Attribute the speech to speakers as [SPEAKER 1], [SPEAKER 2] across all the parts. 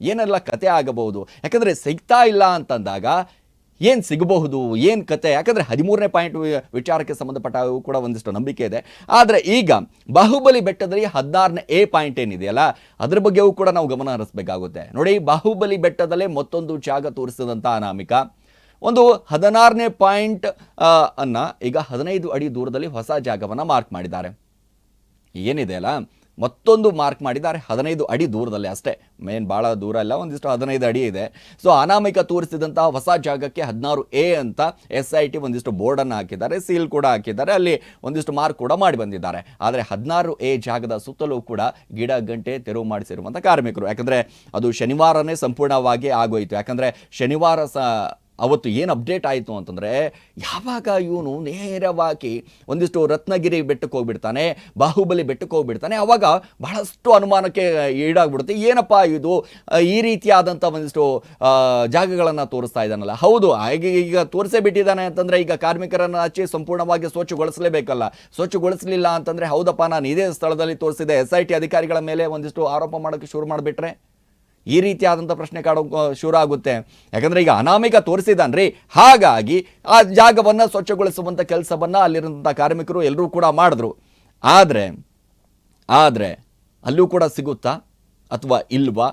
[SPEAKER 1] ಏನೆಲ್ಲ ಕತೆ ಆಗಬಹುದು? ಯಾಕಂದರೆ ಸಿಗ್ತಾ ಇಲ್ಲ ಅಂತಂದಾಗ ಏನು ಸಿಗಬಹುದು, ಏನು ಕತೆ? ಯಾಕಂದರೆ 13ನೇ ಪಾಯಿಂಟ್ ವಿಚಾರಕ್ಕೆ ಸಂಬಂಧಪಟ್ಟಾಗೂ ಕೂಡ ಒಂದಿಷ್ಟು ನಂಬಿಕೆ ಇದೆ. ಆದರೆ ಈಗ ಬಾಹುಬಲಿ ಬೆಟ್ಟದಲ್ಲಿ 16ನೇ ಎ ಪಾಯಿಂಟ್ ಏನಿದೆಯಲ್ಲ, ಅದ್ರ ಬಗ್ಗೆಯೂ ಕೂಡ ನಾವು ಗಮನ ಹರಿಸಬೇಕಾಗುತ್ತೆ. ನೋಡಿ, ಬಾಹುಬಲಿ ಬೆಟ್ಟದಲ್ಲೇ ಮತ್ತೊಂದು ಜಾಗ ತೋರಿಸಿದಂಥ ಅನಾಮಿಕ ಒಂದು 16ನೇ ಪಾಯಿಂಟ್ ಅನ್ನ ಈಗ 15 ಅಡಿ ದೂರದಲ್ಲಿ ಹೊಸ ಜಾಗವನ್ನು ಮಾರ್ಕ್ ಮಾಡಿದ್ದಾರೆ. ಏನಿದೆ ಅಲ್ಲ, ಮತ್ತೊಂದು ಮಾರ್ಕ್ ಮಾಡಿದ್ದಾರೆ 15 ಅಡಿ ದೂರದಲ್ಲಿ ಅಷ್ಟೇ, ಮೇನ್ ಭಾಳ ದೂರ ಇಲ್ಲ, ಒಂದಿಷ್ಟು 15 ಅಡಿ ಇದೆ. ಸೊ ಅನಾಮಿಕ ತೋರಿಸಿದಂತಹ ಹೊಸ ಜಾಗಕ್ಕೆ 16A ಅಂತ SIT ಒಂದಿಷ್ಟು ಬೋರ್ಡನ್ನು ಹಾಕಿದ್ದಾರೆ, ಸೀಲ್ ಕೂಡ ಹಾಕಿದ್ದಾರೆ, ಅಲ್ಲಿ ಒಂದಿಷ್ಟು ಮಾರ್ಕ್ ಕೂಡ ಮಾಡಿ ಬಂದಿದ್ದಾರೆ. ಆದರೆ 16A ಜಾಗದ ಸುತ್ತಲೂ ಕೂಡ ಗಿಡ ಗಂಟೆ ತೆರವು ಮಾಡಿಸಿರುವಂಥ ಕಾರ್ಮಿಕರು. ಯಾಕಂದರೆ ಅದು ಶನಿವಾರನೇ ಸಂಪೂರ್ಣವಾಗಿ ಆಗೋಯಿತು. ಯಾಕಂದರೆ ಶನಿವಾರ ಅವತ್ತು ಏನು ಅಪ್ಡೇಟ್ ಆಯಿತು ಅಂತಂದರೆ, ಯಾವಾಗ ಇವನು ನೇರವಾಗಿ ಒಂದಿಷ್ಟು ರತ್ನಗಿರಿ ಬೆಟ್ಟಕ್ಕೆ ಹೋಗ್ಬಿಡ್ತಾನೆ, ಬಾಹುಬಲಿ ಬೆಟ್ಟಕ್ಕೆ ಹೋಗ್ಬಿಡ್ತಾನೆ, ಆವಾಗ ಬಹಳಷ್ಟು ಅನುಮಾನಕ್ಕೆ ಈಡಾಗ್ಬಿಡುತ್ತೆ. ಏನಪ್ಪ ಇದು ಈ ರೀತಿಯಾದಂಥ ಒಂದಿಷ್ಟು ಜಾಗಗಳನ್ನು ತೋರಿಸ್ತಾ ಇದ್ದಾನಲ್ಲ. ಹೌದು, ಹಾಗೆ ಈಗ ತೋರಿಸೇ ಬಿಟ್ಟಿದ್ದಾನೆ ಅಂತಂದರೆ ಈಗ ಕಾರ್ಮಿಕರನ್ನು ಹಚ್ಚಿ ಸಂಪೂರ್ಣವಾಗಿ ಸ್ವಚ್ಛಗೊಳಿಸಲೇಬೇಕಲ್ಲ. ಸ್ವಚ್ಛಗೊಳಿಸಲಿಲ್ಲ ಅಂತಂದರೆ, ಹೌದಪ್ಪ ನಾನು ಇದೇ ಸ್ಥಳದಲ್ಲಿ ತೋರಿಸಿದೆ, SIT ಅಧಿಕಾರಿಗಳ ಮೇಲೆ ಒಂದಿಷ್ಟು ಆರೋಪ ಮಾಡೋಕ್ಕೆ ಶುರು ಮಾಡಿಬಿಟ್ರೆ ಈ ರೀತಿಯಾದಂಥ ಪ್ರಶ್ನೆ ಕಾಡೋಕೆ ಶುರು ಆಗುತ್ತೆ. ಯಾಕಂದರೆ ಈಗ ಅನಾಮಿಕ ತೋರಿಸಿದಾನ್ರಿ, ಹಾಗಾಗಿ ಆ ಜಾಗವನ್ನು ಸ್ವಚ್ಛಗೊಳಿಸುವಂಥ ಕೆಲಸವನ್ನು ಅಲ್ಲಿರುವಂಥ ಕಾರ್ಮಿಕರು ಎಲ್ಲರೂ ಕೂಡ ಮಾಡಿದ್ರು. ಆದರೆ ಅಲ್ಲೂ ಕೂಡ ಸಿಗುತ್ತಾ ಅಥವಾ ಇಲ್ವಾ?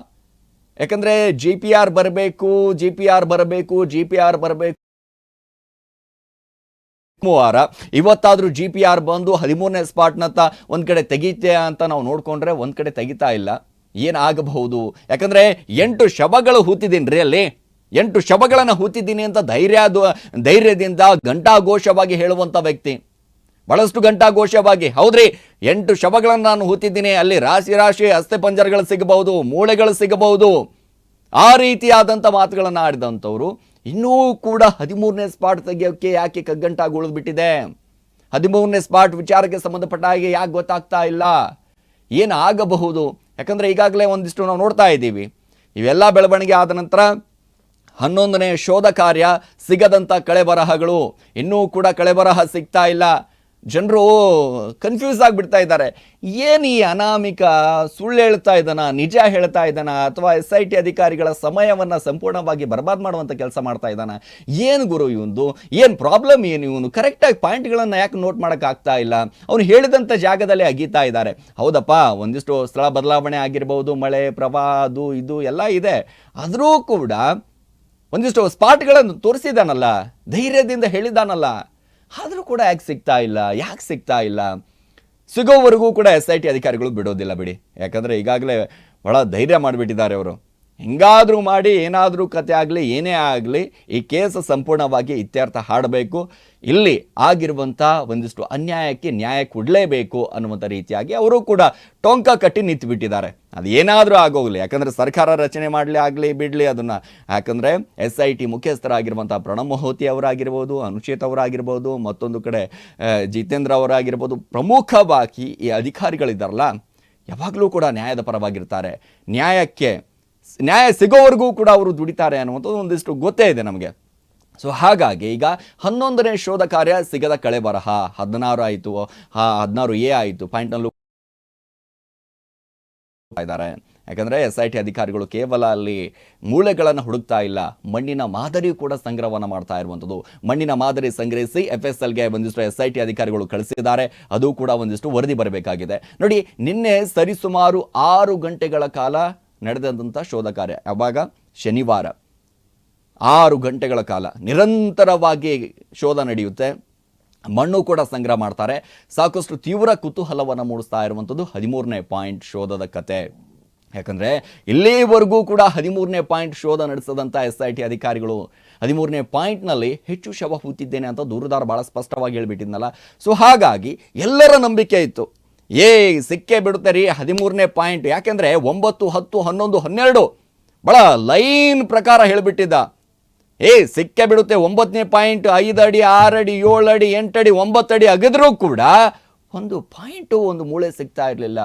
[SPEAKER 1] ಯಾಕಂದರೆ GPR ಬರಬೇಕು ವಾರ ಇವತ್ತಾದರೂ GPR ಬಂದು 13ನೇ ಸ್ಪಾಟ್ನತ್ತ ಒಂದು ಕಡೆ ತೆಗೀತೆ ಅಂತ ನಾವು ನೋಡಿಕೊಂಡ್ರೆ ಒಂದು ಕಡೆ ತೆಗಿತಾ ಇಲ್ಲ. ಏನಾಗಬಹುದು? ಯಾಕಂದರೆ 8 ಶವಗಳು ಹೂತಿದ್ದೀನಿ ರೀ, ಅಲ್ಲಿ 8 ಶವಗಳನ್ನು ಹೂತಿದ್ದೀನಿ ಅಂತ ಧೈರ್ಯದಿಂದ ಘಂಟಾಘೋಷವಾಗಿ ಹೇಳುವಂಥ ವ್ಯಕ್ತಿ, ಬಹಳಷ್ಟು ಘಂಟಾಘೋಷವಾಗಿ. ಹೌದ್ರಿ, 8 ಶವಗಳನ್ನು ನಾನು ಹೂತಿದ್ದೀನಿ, ಅಲ್ಲಿ ರಾಶಿ ಅಸ್ಥಿ ಪಂಜರಗಳು ಸಿಗಬಹುದು, ಮೂಳೆಗಳು ಸಿಗಬಹುದು, ಆ ರೀತಿಯಾದಂಥ ಮಾತುಗಳನ್ನು ಆಡಿದಂಥವ್ರು ಇನ್ನೂ ಕೂಡ 13ನೇ ಸ್ಪಾಟ್ ತೆಗೆಯೋಕ್ಕೆ ಯಾಕೆ ಕಗ್ಗಂಟಾಗಿ ಉಳಿದ್ಬಿಟ್ಟಿದೆ? 13ನೇ ಸ್ಪಾಟ್ ವಿಚಾರಕ್ಕೆ ಸಂಬಂಧಪಟ್ಟ ಹಾಗೆ ಯಾಕೆ ಗೊತ್ತಾಗ್ತಾ ಇಲ್ಲ? ಏನಾಗಬಹುದು? ಯಾಕಂದರೆ ಈಗಾಗಲೇ ಒಂದಿಷ್ಟು ನಾವು ನೋಡ್ತಾ ಇದ್ದೀವಿ. ಇವೆಲ್ಲ ಬೆಳವಣಿಗೆ ಆದ ನಂತರ 11ನೇ ಶೋಧ ಕಾರ್ಯ, ಸಿಗದಂಥ ಕಳೆಬರಹಗಳು, ಇನ್ನೂ ಕೂಡ ಕಳೆಬರಹ ಸಿಗ್ತಾ ಇಲ್ಲ. ಜನರು ಕನ್ಫ್ಯೂಸ್ ಆಗಿಬಿಡ್ತಾ ಇದ್ದಾರೆ. ಏನು ಈ ಅನಾಮಿಕ ಸುಳ್ಳು ಹೇಳ್ತಾ ಇದ್ದಾನ, ನಿಜ ಹೇಳ್ತಾ ಇದ್ದಾನ, ಅಥವಾ SIT ಅಧಿಕಾರಿಗಳ ಸಮಯವನ್ನು ಸಂಪೂರ್ಣವಾಗಿ ಬರ್ಬಾದ್ ಮಾಡುವಂಥ ಕೆಲಸ ಮಾಡ್ತಾ ಇದ್ದಾನ? ಏನು ಗುರು ಇವಂದು? ಏನು ಪ್ರಾಬ್ಲಮ್ ಏನು? ಇವನು ಕರೆಕ್ಟಾಗಿ ಪಾಯಿಂಟ್ಗಳನ್ನು ಯಾಕೆ ನೋಟ್ ಮಾಡೋಕ್ಕಾಗ್ತಾ ಇಲ್ಲ? ಅವನು ಹೇಳಿದಂಥ ಜಾಗದಲ್ಲಿ ಅಗೀತಾ ಇದ್ದಾರೆ. ಹೌದಪ್ಪ, ಒಂದಿಷ್ಟು ಸ್ಥಳ ಬದಲಾವಣೆ ಆಗಿರ್ಬೋದು, ಮಳೆ ಪ್ರವಾಹ ಅದು ಇದು ಎಲ್ಲ ಇದೆ, ಆದರೂ ಕೂಡ ಒಂದಿಷ್ಟು ಸ್ಪಾಟ್ಗಳನ್ನು ತೋರಿಸಿದಾನಲ್ಲ, ಧೈರ್ಯದಿಂದ ಹೇಳಿದಾನಲ್ಲ, ಆದರೂ ಕೂಡ ಯಾಕೆ ಸಿಗ್ತಾ ಇಲ್ಲ? ಸಿಗೋವರೆಗೂ ಕೂಡ SIT ಅಧಿಕಾರಿಗಳು ಬಿಡೋದಿಲ್ಲ ಬಿಡಿ. ಯಾಕಂದರೆ ಈಗಾಗಲೇ ಬಹಳ ಧೈರ್ಯ ಮಾಡಿಬಿಟ್ಟಿದ್ದಾರೆ ಅವರು. ಹೆಂಗಾದರೂ ಮಾಡಿ ಏನಾದರೂ ಕತೆ ಆಗಲಿ, ಏನೇ ಆಗಲಿ, ಈ ಕೇಸ್ ಸಂಪೂರ್ಣವಾಗಿ ಇತ್ಯರ್ಥ ಹಾಡಬೇಕು, ಇಲ್ಲಿ ಆಗಿರುವಂಥ ಒಂದಿಷ್ಟು ಅನ್ಯಾಯಕ್ಕೆ ನ್ಯಾಯ ಕೊಡಲೇಬೇಕು ಅನ್ನುವಂಥ ರೀತಿಯಾಗಿ ಅವರು ಕೂಡ ಟೊಂಕ ಕಟ್ಟಿ ನಿಂತುಬಿಟ್ಟಿದ್ದಾರೆ. ಅದು ಏನಾದರೂ ಆಗೋಗಲಿ, ಯಾಕಂದರೆ ಸರ್ಕಾರ ರಚನೆ ಆಗಲಿ ಬಿಡಲಿ ಅದನ್ನು. ಯಾಕಂದರೆ SIT ಮುಖ್ಯಸ್ಥರಾಗಿರುವಂಥ ಪ್ರಣಬ್ ಮೊಹೋತಿ ಅವರಾಗಿರ್ಬೋದು, ಅನುಷೇತ್ ಅವರಾಗಿರ್ಬೋದು, ಮತ್ತೊಂದು ಕಡೆ ಜಿತೇಂದ್ರ ಅವರಾಗಿರ್ಬೋದು, ಪ್ರಮುಖವಾಗಿ ಈ ಅಧಿಕಾರಿಗಳಿದ್ದಾರಲ್ಲ, ಯಾವಾಗಲೂ ಕೂಡ ನ್ಯಾಯದ ಪರವಾಗಿರ್ತಾರೆ. ನ್ಯಾಯ ಸಿಗೋವರೆಗೂ ಕೂಡ ಅವರು ದುಡಿತಾರೆ ಅನ್ನುವಂಥದ್ದು ಒಂದಿಷ್ಟು ಗೊತ್ತೇ ಇದೆ ನಮಗೆ. ಸೊ ಹಾಗಾಗಿ ಈಗ 11ನೇ ಶೋಧ ಕಾರ್ಯ, ಸಿಗದ ಕಳೆ ಬರಹ 16 ಆಯಿತು, 16A ಆಯಿತು ಪಾಯಿಂಟ್ನಲ್ಲೂ ಇದ್ದಾರೆ. ಯಾಕಂದರೆ SIT ಅಧಿಕಾರಿಗಳು ಕೇವಲ ಅಲ್ಲಿ ಮೂಳೆಗಳನ್ನು ಹುಡುಕ್ತಾ ಇಲ್ಲ, ಮಣ್ಣಿನ ಮಾದರಿ ಕೂಡ ಸಂಗ್ರಹವನ್ನು ಮಾಡ್ತಾ ಇರುವಂಥದ್ದು. ಮಣ್ಣಿನ ಮಾದರಿ ಸಂಗ್ರಹಿಸಿ FSLಗೆ ಒಂದಿಷ್ಟು SIT ಅಧಿಕಾರಿಗಳು ಕಳಿಸಿದ್ದಾರೆ. ಅದು ಕೂಡ ಒಂದಿಷ್ಟು ವರದಿ ಬರಬೇಕಾಗಿದೆ. ನೋಡಿ, ನಿನ್ನೆ ಸರಿಸುಮಾರು 6 ಗಂಟೆಗಳ ಕಾಲ ನಡೆದಂಥ ಶೋಧ ಕಾರ್ಯ. ಯಾವಾಗ? ಶನಿವಾರ 6 ಗಂಟೆಗಳ ಕಾಲ ನಿರಂತರವಾಗಿ ಶೋಧ ನಡೆಯುತ್ತೆ. ಮಣ್ಣು ಕೂಡ ಸಂಗ್ರಹ ಮಾಡ್ತಾರೆ. ಸಾಕಷ್ಟು ತೀವ್ರ ಕುತೂಹಲವನ್ನು ಮೂಡಿಸ್ತಾ ಇರುವಂಥದ್ದು 13ನೇ ಪಾಯಿಂಟ್ ಶೋಧದ ಕತೆ. ಯಾಕಂದರೆ ಇಲ್ಲಿವರೆಗೂ ಕೂಡ 13ನೇ ಪಾಯಿಂಟ್ ಶೋಧ ನಡೆಸದಂಥ SIT ಅಧಿಕಾರಿಗಳು 13ನೇ ಪಾಯಿಂಟ್ನಲ್ಲಿ ಹೆಚ್ಚು ಶವ ಹೂತಿದ್ದೇನೆ ಅಂತ ದೂರುದಾರ ಭಾಳ ಸ್ಪಷ್ಟವಾಗಿ ಹೇಳಿಬಿಟ್ಟಿದ್ನಲ್ಲ. ಸೊ ಹಾಗಾಗಿ ಎಲ್ಲರ ನಂಬಿಕೆ ಇತ್ತು, ಸಿಕ್ಕೇ ಬಿಡುತ್ತೆ ರೀ 13ನೇ ಪಾಯಿಂಟ್. ಯಾಕೆಂದರೆ 9, 10, 11, 12 ಭಾಳ ಲೈನ್ ಪ್ರಕಾರ ಹೇಳಿಬಿಟ್ಟಿದ್ದ. ಸಿಕ್ಕೇ ಬಿಡುತ್ತೆ 9ನೇ ಪಾಯಿಂಟ್, 5 ಅಡಿ, 6 ಅಡಿ, 7 ಅಡಿ, 8 ಅಡಿ, 9 ಅಡಿ ಅಗದ್ರೂ ಕೂಡ ಒಂದು ಪಾಯಿಂಟು, ಒಂದು ಮೂಳೆ ಸಿಗ್ತಾ ಇರಲಿಲ್ಲ.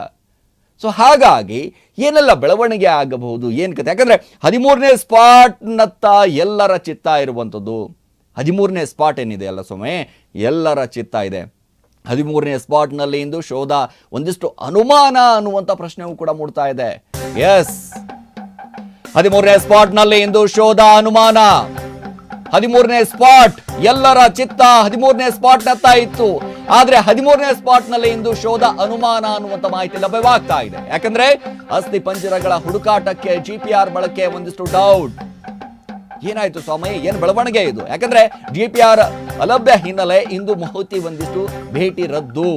[SPEAKER 1] ಸೊ ಹಾಗಾಗಿ ಏನೆಲ್ಲ ಬೆಳವಣಿಗೆ ಆಗಬಹುದು, ಏನು ಕತೆ? ಯಾಕಂದರೆ 13ನೇ ಸ್ಪಾಟ್ನತ್ತ ಎಲ್ಲರ ಚಿತ್ತ ಇರುವಂಥದ್ದು. 13ನೇ ಸ್ಪಾಟ್ ಏನಿದೆ ಅಲ್ಲ ಸೊಮ್ಮೆ, ಎಲ್ಲರ ಚಿತ್ತ ಇದೆ. 13ನೇ ಸ್ಪಾಟ್ನಲ್ಲಿ ಇಂದು ಶೋಧ ಒಂದಿಷ್ಟು ಅನುಮಾನ ಅನ್ನುವಂಥ ಪ್ರಶ್ನೆಯೂ ಕೂಡ ಮೂಡ್ತಾ ಇದೆ. ಎಸ್, 13ನೇ ಸ್ಪಾಟ್ನಲ್ಲಿ ಇಂದು ಶೋಧ ಅನುಮಾನ. 13ನೇ ಸ್ಪಾಟ್ ಎಲ್ಲರ ಚಿತ್ತ 13ನೇ ಸ್ಪಾಟ್ನತ್ತ ಇತ್ತು. ಆದ್ರೆ 13ನೇ ಸ್ಪಾಟ್ನಲ್ಲಿ ಇಂದು ಶೋಧ ಅನುಮಾನ ಅನ್ನುವಂತ ಮಾಹಿತಿ ಲಭ್ಯವಾಗ್ತಾ ಇದೆ. ಯಾಕಂದ್ರೆ ಅಸ್ಥಿ ಪಂಜರಗಳ ಹುಡುಕಾಟಕ್ಕೆ ಜಿಪಿಆರ್ ಬಳಕೆ ಒಂದಿಷ್ಟು ಡೌಟ್. ಏನಾಯ್ತು ಸ್ವಾಮಿ, ಏನ್ ಬೆಳವಣಿಗೆ ಇದು? ಯಾಕಂದ್ರೆ ಜಿಪಿಆರ್ ಅಲಭ್ಯ ಹಿನ್ನೆಲೆ ಇಂದು ಮಹತಿ ಒಂದಿಷ್ಟು ಭೇಟಿ ರದ್ದು.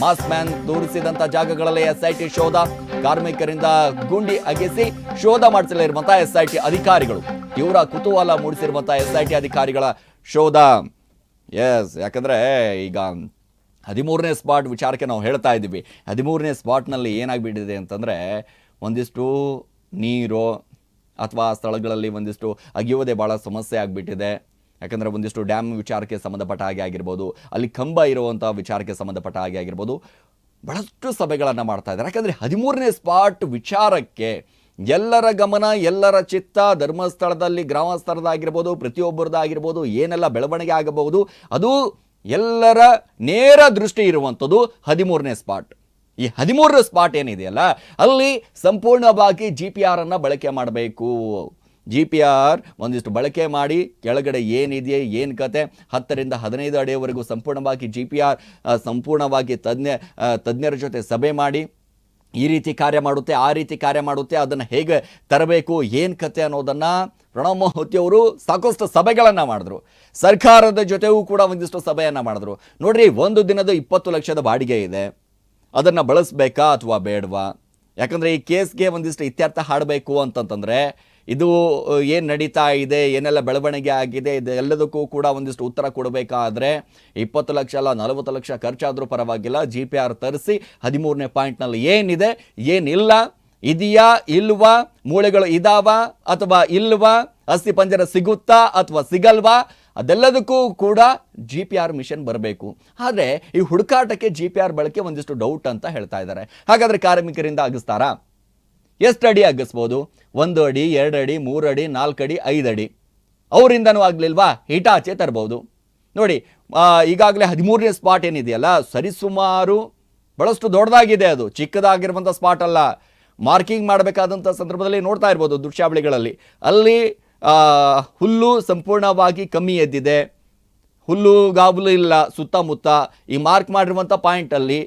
[SPEAKER 1] ಮಾಸ್ಕ್ ಮ್ಯಾನ್ ತೋರಿಸಿದಂತ ಜಾಗಗಳಲ್ಲಿ ಎಸ್ಐಟಿ ಶೋಧ. ಕಾರ್ಮಿಕರಿಂದ ಗುಂಡಿ ಅಗೆಸಿ ಶೋಧ ಮಾಡಿಸಲಿರುವಂತಹ ಎಸ್ಐಟಿ ಅಧಿಕಾರಿಗಳು. ತೀವ್ರ ಕುತೂಹಲ ಮೂಡಿಸಿರುವಂತಹ ಎಸ್ಐಟಿ ಅಧಿಕಾರಿಗಳ ಶೋಧ. ಎಸ್, ಯಾಕಂದ್ರೆ ಈಗ 13ನೇ ಸ್ಪಾಟ್ ವಿಚಾರಕ್ಕೆ ನಾವು ಹೇಳ್ತಾ ಇದ್ದೀವಿ. 13ನೇ ಸ್ಪಾಟ್ನಲ್ಲಿ ಏನಾಗ್ಬಿಟ್ಟಿದೆ ಅಂತಂದ್ರೆ ಒಂದಿಷ್ಟು ನೀರು ಅಥವಾ ಸ್ಥಳಗಳಲ್ಲಿ ಒಂದಿಷ್ಟು ಅಗಿಯೋದೇ ಭಾಳ ಸಮಸ್ಯೆ ಆಗಿಬಿಟ್ಟಿದೆ. ಯಾಕಂದರೆ ಒಂದಿಷ್ಟು ಡ್ಯಾಮ್ ವಿಚಾರಕ್ಕೆ ಸಂಬಂಧಪಟ್ಟ ಹಾಗೆ ಆಗಿರ್ಬೋದು, ಅಲ್ಲಿ ಕಂಬ ಇರುವಂಥ ವಿಚಾರಕ್ಕೆ ಸಂಬಂಧಪಟ್ಟ ಹಾಗೆ ಆಗಿರ್ಬೋದು, ಬಹಳಷ್ಟು ಸಭೆಗಳನ್ನು ಮಾಡ್ತಾ ಇದ್ದಾರೆ. ಯಾಕಂದರೆ 13ನೇ ಸ್ಪಾಟ್ ವಿಚಾರಕ್ಕೆ ಎಲ್ಲರ ಗಮನ, ಎಲ್ಲರ ಚಿತ್ತ ಧರ್ಮಸ್ಥಳದಲ್ಲಿ, ಗ್ರಾಮಸ್ಥರದಾಗಿರ್ಬೋದು, ಪ್ರತಿಯೊಬ್ಬರದಾಗಿರ್ಬೋದು, ಏನೆಲ್ಲ ಬೆಳವಣಿಗೆ ಆಗಬಹುದು ಅದು ಎಲ್ಲರ ನೇರ ದೃಷ್ಟಿ ಇರುವಂಥದ್ದು 13ನೇ ಸ್ಪಾಟ್. ಈ 13ರ ಸ್ಪಾಟ್ ಏನಿದೆಯಲ್ಲ ಅಲ್ಲಿ ಸಂಪೂರ್ಣವಾಗಿ ಜಿಪಿಆರ್ ಅನ್ನ ಬಳಕೆ ಮಾಡಬೇಕು. ಜಿಪಿಆರ್ ಒಂದಿಷ್ಟು ಬಳಕೆ ಮಾಡಿ ಕೆಳಗಡೆ ಏನಿದೆಯೇ, ಏನು ಕತೆ, 10 ರಿಂದ 15 ಅಡಿಯವರೆಗೂ ಸಂಪೂರ್ಣವಾಗಿ ಜಿಪಿಆರ್ ಸಂಪೂರ್ಣವಾಗಿ ತಜ್ಞರ ಜೊತೆ ಸಭೆ ಮಾಡಿ ಈ ರೀತಿ ಕಾರ್ಯ ಮಾಡುತ್ತೆ, ಆ ರೀತಿ ಕಾರ್ಯ ಮಾಡುತ್ತೆ, ಅದನ್ನು ಹೇಗೆ ತರಬೇಕು, ಏನು ಕತೆ ಅನ್ನೋದನ್ನು ಪ್ರಣವ್ ಮೋಹತಿ ಅವರು ಸಾಕಷ್ಟು ಸಭೆಗಳನ್ನು ಮಾಡಿದ್ರು. ಸರ್ಕಾರದ ಜೊತೆಗೂ ಕೂಡ ಒಂದಿಷ್ಟು ಸಭೆಯನ್ನು ಮಾಡಿದ್ರು. ನೋಡ್ರಿ, ಒಂದು ದಿನದ 20 ಲಕ್ಷದ ಬಾಡಿಗೆ ಇದೆ, ಅದನ್ನು ಬಳಸಬೇಕಾ ಅಥವಾ ಬೇಡವಾ? ಯಾಕಂದರೆ ಈ ಕೇಸ್ಗೆ ಒಂದಿಷ್ಟು ಇತ್ಯರ್ಥ ಹಾಡಬೇಕು ಅಂತಂತಂದರೆ ಇದು ಏನು ನಡೀತಾ ಇದೆ, ಏನೆಲ್ಲ ಬೆಳವಣಿಗೆ ಆಗಿದೆ, ಇದೆಲ್ಲದಕ್ಕೂ ಕೂಡ ಒಂದಿಷ್ಟು ಉತ್ತರ ಕೊಡಬೇಕಾದ್ರೆ 20 ಲಕ್ಷ ಅಲ್ಲ 40 ಲಕ್ಷ ಖರ್ಚಾದರೂ ಪರವಾಗಿಲ್ಲ. ಜಿಪಿಆರ್ ತರಿಸಿ 13ನೇ ಪಾಯಿಂಟ್ನಲ್ಲಿ ಏನಿದೆ, ಏನಿಲ್ಲ, ಇದೆಯಾ ಇಲ್ವಾ, ಮೂಳೆಗಳು ಇದಾವ ಅಥವಾ ಇಲ್ವಾ, ಅಸ್ಥಿ ಪಂಜರ ಸಿಗುತ್ತಾ ಅಥವಾ ಸಿಗಲ್ವಾ, ಅದೆಲ್ಲದಕ್ಕೂ ಕೂಡ ಜಿಪಿಆರ್ ಮಿಷನ್ ಬರಬೇಕು. ಆದರೆ ಈ ಹುಡುಕಾಟಕ್ಕೆ ಜಿಪಿಆರ್ ಬಳಕೆ ಒಂದಿಷ್ಟು ಡೌಟ್ ಅಂತ ಹೇಳ್ತಾ ಇದ್ದಾರೆ. ಹಾಗಾದರೆ ಕಾರ್ಮಿಕರಿಂದ ಅಗಿಸ್ತಾರಾ? ಎಷ್ಟು ಅಡಿ ಅಗಿಸ್ಬೋದು? 1 ಅಡಿ, 2 ಅಡಿ, 3 ಅಡಿ, 4 ಅಡಿ, 5 ಅಡಿ. ಅವರಿಂದನೂ ಆಗಲಿಲ್ವಾ? ಈಟಾಚೆ ತರಬಹುದು. ನೋಡಿ, ಈಗಾಗಲೇ 13ನೇ ಸ್ಪಾಟ್ ಏನಿದೆಯಲ್ಲ ಸರಿಸುಮಾರು ಬಹಳಷ್ಟು ದೊಡ್ಡದಾಗಿದೆ. ಅದು ಚಿಕ್ಕದಾಗಿರುವಂಥ ಸ್ಪಾಟ್ ಅಲ್ಲ. ಮಾರ್ಕಿಂಗ್ ಮಾಡಬೇಕಾದಂಥ ಸಂದರ್ಭದಲ್ಲಿ ನೋಡ್ತಾ ಇರ್ಬೋದು ದೃಶ್ಯಾವಳಿಗಳಲ್ಲಿ, ಅಲ್ಲಿ ಹುಲ್ಲು ಸಂಪೂರ್ಣವಾಗಿ ಕಮ್ಮಿ ಎದ್ದಿದೆ, ಹುಲ್ಲು ಗಾಬಲು ಇಲ್ಲ ಸುತ್ತಮುತ್ತ ಈ ಮಾರ್ಕ್ ಮಾಡಿರುವಂಥ ಪಾಯಿಂಟಲ್ಲಿ.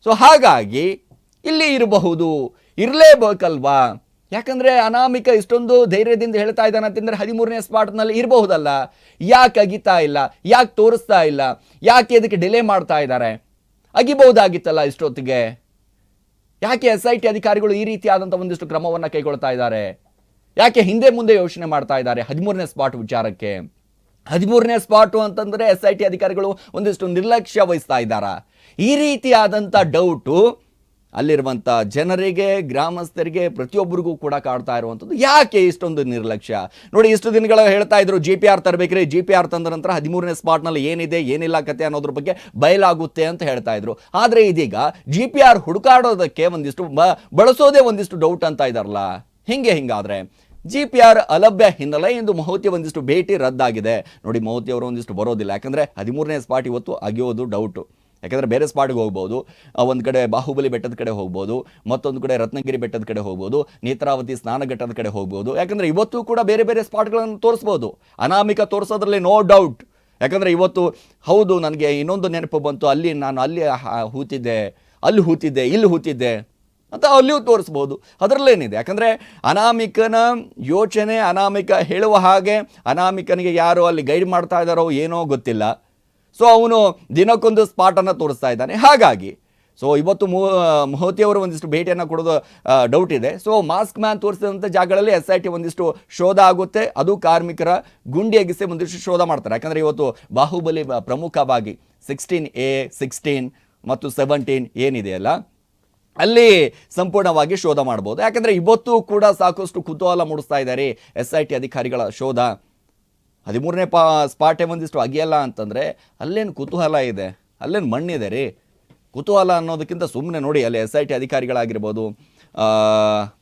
[SPEAKER 1] ಸೊ ಹಾಗಾಗಿ ಇಲ್ಲಿ ಇರಬಹುದು, ಇರಲೇಬೇಕಲ್ವಾ? ಯಾಕಂದರೆ ಅನಾಮಿಕ ಇಷ್ಟೊಂದು ಧೈರ್ಯದಿಂದ ಹೇಳ್ತಾ ಇದ್ದಾನೆ ಅಂತಂದರೆ 13ನೇ ಸ್ಪಾಟ್ನಲ್ಲಿ ಇರಬಹುದಲ್ಲ. ಯಾಕೆ ಅಗಿತಾ ಇಲ್ಲ, ಯಾಕೆ ತೋರಿಸ್ತಾ ಇಲ್ಲ, ಯಾಕೆ ಇದಕ್ಕೆ ಡಿಲೇ ಮಾಡ್ತಾ ಇದ್ದಾರೆ? ಅಗಿಬಹುದಾಗಿತ್ತಲ್ಲ ಇಷ್ಟೊತ್ತಿಗೆ. ಯಾಕೆ SIT ಅಧಿಕಾರಿಗಳು ಈ ರೀತಿಯಾದಂಥ ಒಂದಿಷ್ಟು ಕ್ರಮವನ್ನು ಕೈಗೊಳ್ತಾ ಇದ್ದಾರೆ? ಯಾಕೆ ಹಿಂದೆ ಮುಂದೆ ಯೋಚನೆ ಮಾಡ್ತಾ ಇದ್ದಾರೆ 13ನೇ ಸ್ಪಾಟ್ ವಿಚಾರಕ್ಕೆ? 13ನೇ ಸ್ಪಾಟು ಅಂತಂದರೆ SIT ಅಧಿಕಾರಿಗಳು ಒಂದಿಷ್ಟು ನಿರ್ಲಕ್ಷ್ಯ ವಹಿಸ್ತಾ ಇದ್ದಾರಾ? ಈ ರೀತಿಯಾದಂಥ ಡೌಟು ಅಲ್ಲಿರುವಂಥ ಜನರಿಗೆ, ಗ್ರಾಮಸ್ಥರಿಗೆ, ಪ್ರತಿಯೊಬ್ಬರಿಗೂ ಕೂಡ ಕಾಡ್ತಾ ಇರುವಂಥದ್ದು. ಯಾಕೆ ಇಷ್ಟೊಂದು ನಿರ್ಲಕ್ಷ್ಯ? ನೋಡಿ, ಇಷ್ಟು ದಿನಗಳ ಹೇಳ್ತಾ ಇದ್ರು ಜಿಪಿಆರ್ ತರಬೇಕ್ರಿ, ಜಿಪಿಆರ್ ತಂದ ನಂತರ 13ನೇ ಸ್ಪಾಟ್ನಲ್ಲಿ ಏನಿದೆ ಏನಿಲ್ಲ ಕತೆ ಅನ್ನೋದ್ರ ಬಗ್ಗೆ ಬಯಲಾಗುತ್ತೆ ಅಂತ ಹೇಳ್ತಾ ಇದ್ರು. ಆದರೆ ಇದೀಗ ಜಿಪಿಆರ್ ಹುಡುಕಾಡೋದಕ್ಕೆ ಒಂದಿಷ್ಟು ಬಳಸೋದೇ ಒಂದಿಷ್ಟು ಡೌಟ್ ಅಂತ ಇದಾರಲ್ಲ. ಹಿಂಗಾದ್ರೆ ಜಿಪಿಆರ್ ಅಲಭ್ಯ ಹಿನ್ನೆಲೆ ಇಂದು ಮಹತಿ ಒಂದಿಷ್ಟು ಭೇಟಿ ರದ್ದಾಗಿದೆ. ನೋಡಿ, ಮಹತಿ ಅವರು ಒಂದಿಷ್ಟು ಬರೋದಿಲ್ಲ. ಯಾಕಂದರೆ 13ನೇ ಸ್ಪಾಟ್ ಇವತ್ತು ಅಗಿಯೋದು ಡೌಟು. ಯಾಕಂದರೆ ಬೇರೆ ಸ್ಪಾಟ್ಗೆ ಹೋಗ್ಬೋದು, ಒಂದು ಕಡೆ ಬಾಹುಬಲಿ ಬೆಟ್ಟದ ಕಡೆ ಹೋಗ್ಬೋದು, ಮತ್ತೊಂದು ಕಡೆ ರತ್ನಗಿರಿ ಬೆಟ್ಟದ ಕಡೆ ಹೋಗ್ಬೋದು, ನೇತ್ರಾವತಿ ಸ್ನಾನಘಟ್ಟದ ಕಡೆ ಹೋಗ್ಬೋದು. ಯಾಕಂದರೆ ಇವತ್ತು ಕೂಡ ಬೇರೆ ಬೇರೆ ಸ್ಪಾಟ್ಗಳನ್ನು ತೋರಿಸ್ಬೋದು. ಅನಾಮಿಕ ತೋರಿಸೋದ್ರಲ್ಲಿ ನೋ ಡೌಟ್. ಯಾಕಂದರೆ ಇವತ್ತು ಹೌದು, ನನಗೆ ಇನ್ನೊಂದು ನೆನಪು ಬಂತು, ನಾನು ಅಲ್ಲಿ ಹೂತಿದ್ದೆ, ಅಲ್ಲಿ ಹೂತಿದ್ದೆ, ಇಲ್ಲಿ ಹೂತಿದ್ದೆ ಅಂತ ಅಲ್ಲಿಯೂ ತೋರಿಸ್ಬೋದು. ಅದರಲ್ಲೇನಿದೆ? ಯಾಕಂದರೆ ಅನಾಮಿಕನ ಯೋಚನೆ, ಅನಾಮಿಕ ಹೇಳುವ ಹಾಗೆ, ಅನಾಮಿಕನಿಗೆ ಯಾರು ಅಲ್ಲಿ ಗೈಡ್ ಮಾಡ್ತಾ ಇದ್ದಾರೋ ಏನೋ ಗೊತ್ತಿಲ್ಲ. ಸೊ ಅವನು ದಿನಕ್ಕೊಂದು ಸ್ಪಾಟನ್ನು ತೋರಿಸ್ತಾ ಇದ್ದಾನೆ. ಹಾಗಾಗಿ ಸೊ ಇವತ್ತು ಮಹತಿಯವರು ಒಂದಿಷ್ಟು ಭೇಟಿಯನ್ನು ಕೊಡೋದು ಡೌಟ್ ಇದೆ. ಸೊ ಮಾಸ್ಕ್ ಮ್ಯಾನ್ ತೋರಿಸಿದಂಥ ಜಾಗಗಳಲ್ಲಿ SIT ಒಂದಿಷ್ಟು ಶೋಧ ಆಗುತ್ತೆ. ಅದು ಕಾರ್ಮಿಕರ ಗುಂಡಿ ಅಗಿಸಿ ಒಂದಿಷ್ಟು ಶೋಧ ಮಾಡ್ತಾರೆ. ಯಾಕಂದರೆ ಇವತ್ತು ಬಾಹುಬಲಿ ಪ್ರಮುಖವಾಗಿ 16A, 16 ಮತ್ತು 17 ಏನಿದೆಯಲ್ಲ ಅಲ್ಲಿ ಸಂಪೂರ್ಣವಾಗಿ ಶೋಧ ಮಾಡ್ಬೋದು. ಯಾಕಂದರೆ ಇವತ್ತು ಕೂಡ ಸಾಕಷ್ಟು ಕುತೂಹಲ ಮೂಡಿಸ್ತಾ ಇದ್ದಾರೆ SIT ಅಧಿಕಾರಿಗಳ ಶೋಧ. 13ನೇ ಸ್ಪಾಟೇ ಒಂದಿಷ್ಟು ಅಗಿಯಲ್ಲ ಅಂತಂದರೆ ಅಲ್ಲೇನು ಕುತೂಹಲ ಇದೆ, ಅಲ್ಲೇನು ಮಣ್ಣಿದೆ ರೀ? ಕುತೂಹಲ ಅನ್ನೋದಕ್ಕಿಂತ ಸುಮ್ಮನೆ ನೋಡಿ, ಅಲ್ಲಿ SIT ಅಧಿಕಾರಿಗಳಾಗಿರ್ಬೋದು,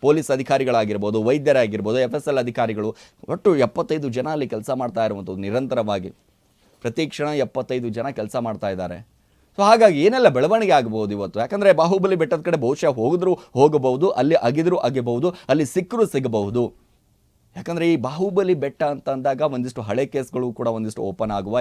[SPEAKER 1] ಪೊಲೀಸ್ ಅಧಿಕಾರಿಗಳಾಗಿರ್ಬೋದು, ವೈದ್ಯರಾಗಿರ್ಬೋದು, FSL ಅಧಿಕಾರಿಗಳು, ಒಟ್ಟು 75 ಜನ ಅಲ್ಲಿ ಕೆಲಸ ಮಾಡ್ತಾ ಇರುವಂಥದ್ದು ನಿರಂತರವಾಗಿ. ಪ್ರತಿ ಕ್ಷಣ 75 ಜನ ಕೆಲಸ ಮಾಡ್ತಾ ಇದ್ದಾರೆ. ಸೊ ಹಾಗಾಗಿ ಏನೆಲ್ಲ ಬೆಳವಣಿಗೆ ಆಗಬಹುದು ಇವತ್ತು? ಯಾಕಂದರೆ ಬಾಹುಬಲಿ ಬೆಟ್ಟದ ಕಡೆ ಬಹುಶಃ ಹೋಗಿದ್ರು ಹೋಗಬಹುದು, ಅಲ್ಲಿ ಅಗಿದ್ರು ಅಗಿಬಹುದು, ಅಲ್ಲಿ ಸಿಕ್ಕರೂ ಸಿಗಬಹುದು. ಯಾಕಂದರೆ ಈ ಬಾಹುಬಲಿ ಬೆಟ್ಟ ಅಂತ ಅಂದಾಗ ಒಂದಿಷ್ಟು ಹಳೆ ಕೇಸ್ಗಳು ಕೂಡ ಒಂದಿಷ್ಟು ಓಪನ್ ಆಗುವ